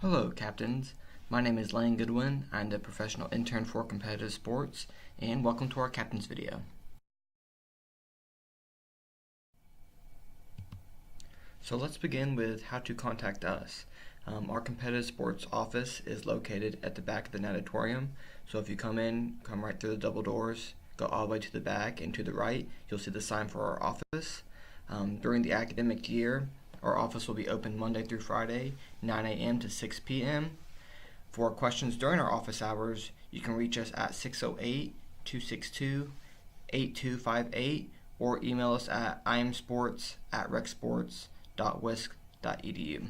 Hello, captains. My name is Lane Goodwin. I'm the professional intern for competitive sports, and welcome to our captains video. So let's begin with how to contact us. Our competitive sports office is located at the back of the natatorium. So if you come right through the double doors, go all the way to the back and to the right, you'll see the sign for our office. During the academic year, our office will be open Monday through Friday, 9 a.m. to 6 p.m. For questions during our office hours, you can reach us at 608-262-8258 or email us at imsports@recsports.wisc.edu.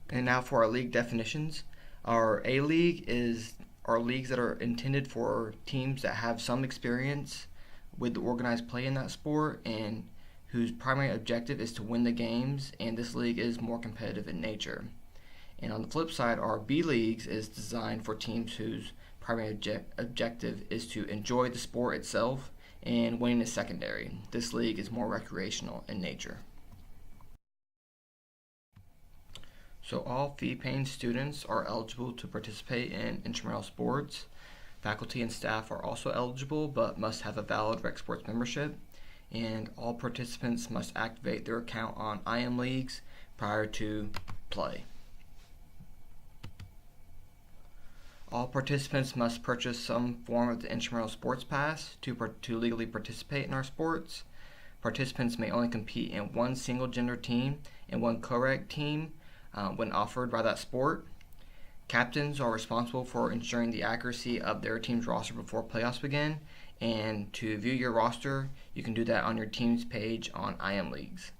And now for our league definitions. Our A-League are leagues that are intended for teams that have some experience with the organized play in that sport and whose primary objective is to win the games, and this league is more competitive in nature. And on the flip side, our B leagues is designed for teams whose primary objective is to enjoy the sport itself, and winning is secondary. This league is more recreational in nature. So all fee-paying students are eligible to participate in intramural sports. Faculty and staff are also eligible but must have a valid Rec Sports membership, and all participants must activate their account on IM Leagues prior to play. All participants must purchase some form of the intramural sports pass to legally participate in our sports. Participants may only compete in one single gender team and one co-rec team when offered by that sport. Captains are responsible for ensuring the accuracy of their team's roster before playoffs begin, and to view your roster, you can do that on your team's page on IM Leagues.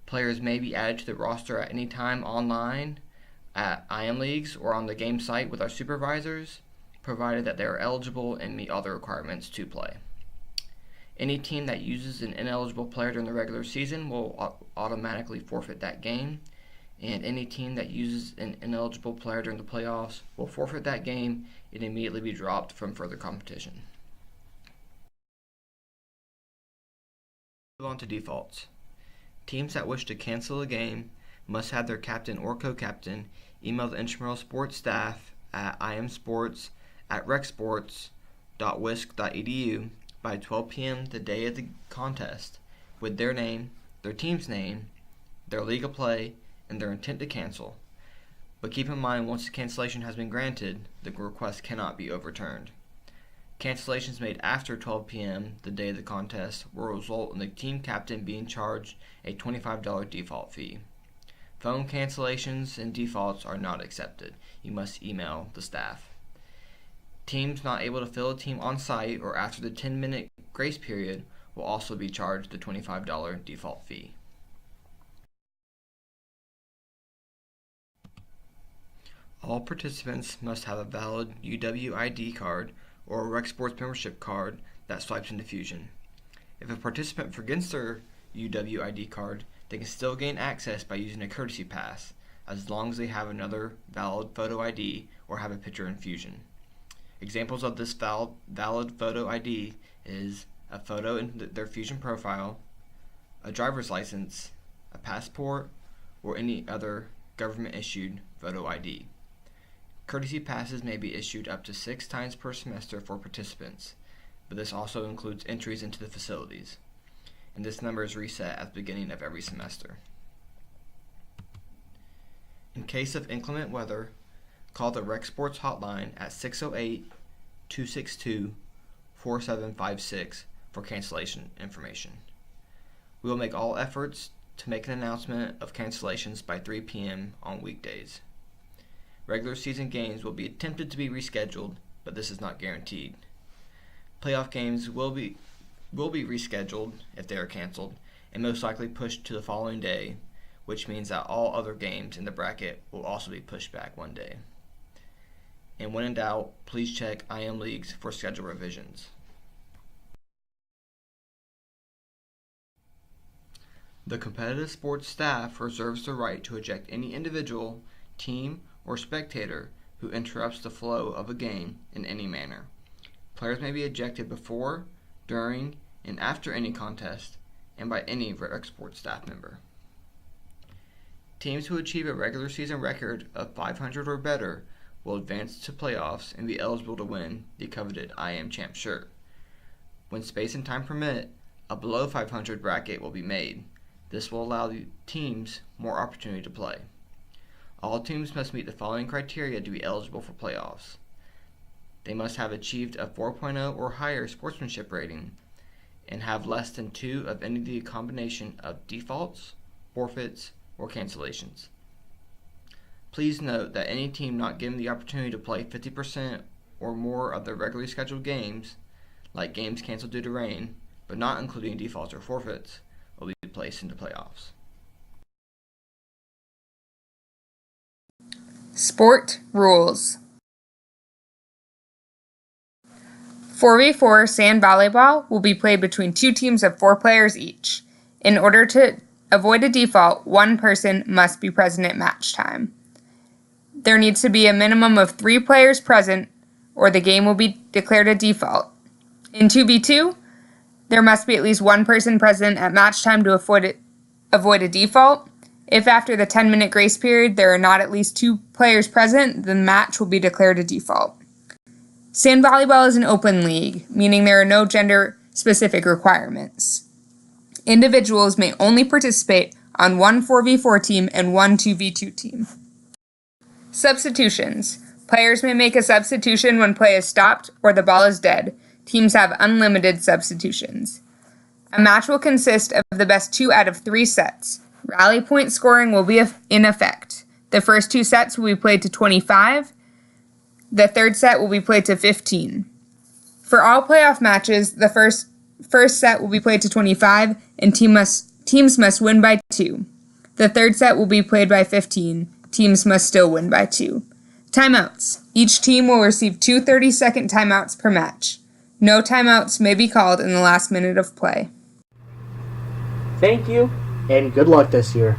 Players may be added to the roster at any time online at IM Leagues or on the game site with our supervisors, provided that they are eligible and meet all the requirements to play. Any team that uses an ineligible player during the regular season will automatically forfeit that game, and any team that uses an ineligible player during the playoffs will forfeit that game and immediately be dropped from further competition. Move on to defaults. Teams that wish to cancel a game must have their captain or co-captain email the intramural sports staff at imsports@recsports.wisc.edu by 12 p.m. the day of the contest with their name, their team's name, their league of play, and their intent to cancel. But keep in mind, once the cancellation has been granted, the request cannot be overturned. Cancellations made after 12 p.m. the day of the contest will result in the team captain being charged a $25 default fee. Phone cancellations and defaults are not accepted. You must email the staff. Teams not able to fill a team on site or after the 10-minute grace period will also be charged the $25 default fee. All participants must have a valid UW ID card or a Rec Sports membership card that swipes into Fusion. If a participant forgets their UW ID card, they can still gain access by using a courtesy pass, as long as they have another valid photo ID or have a picture in Fusion. Examples of this valid photo ID is a photo in their Fusion profile, a driver's license, a passport, or any other government-issued photo ID. Courtesy passes may be issued up to 6 times per semester for participants, but this also includes entries into the facilities, and this number is reset at the beginning of every semester. In case of inclement weather, call the Rec Sports hotline at 608-262-4756 for cancellation information. We will make all efforts to make an announcement of cancellations by 3 p.m. on weekdays. Regular season games will be attempted to be rescheduled, but this is not guaranteed. Playoff games will be rescheduled if they are canceled, and most likely pushed to the following day, which means that all other games in the bracket will also be pushed back one day. And when in doubt, please check IM Leagues for schedule revisions. The competitive sports staff reserves the right to eject any individual, team, or spectator who interrupts the flow of a game in any manner. Players may be ejected before, during, and after any contest, and by any Rec Sports staff member. Teams who achieve a regular season record of 500 or better will advance to playoffs and be eligible to win the coveted I Am Champ shirt. When space and time permit, a below 500 bracket will be made. This will allow the teams more opportunity to play. All teams must meet the following criteria to be eligible for playoffs. They must have achieved a 4.0 or higher sportsmanship rating and have less than 2 of any of the combination of defaults, forfeits, or cancellations. Please note that any team not given the opportunity to play 50% or more of their regularly scheduled games, like games canceled due to rain, but not including defaults or forfeits, will be placed into playoffs. Sport rules. 4v4 sand volleyball will be played between 2 teams of 4 players each. In order to avoid a default, 1 person must be present at match time. There needs to be a minimum of 3 players present, or the game will be declared a default. In 2v2, there must be at least 1 person present at match time to avoid a default. If after the 10-minute grace period there are not at least 2 players present, the match will be declared a default. Sand volleyball is an open league, meaning there are no gender-specific requirements. Individuals may only participate on 1 4v4 team and 1 2v2 team. Substitutions. Players may make a substitution when play is stopped or the ball is dead. Teams have unlimited substitutions. A match will consist of the best 2 out of 3 sets. Rally point scoring will be in effect. The first 2 sets will be played to 25. The third set will be played to 15. For all playoff matches, the first set will be played to 25, and teams must win by 2. The third set will be played by 15. Teams must still win by 2. Timeouts. Each team will receive 2 30-second timeouts per match. No timeouts may be called in the last minute of play. Thank you, and good luck this year.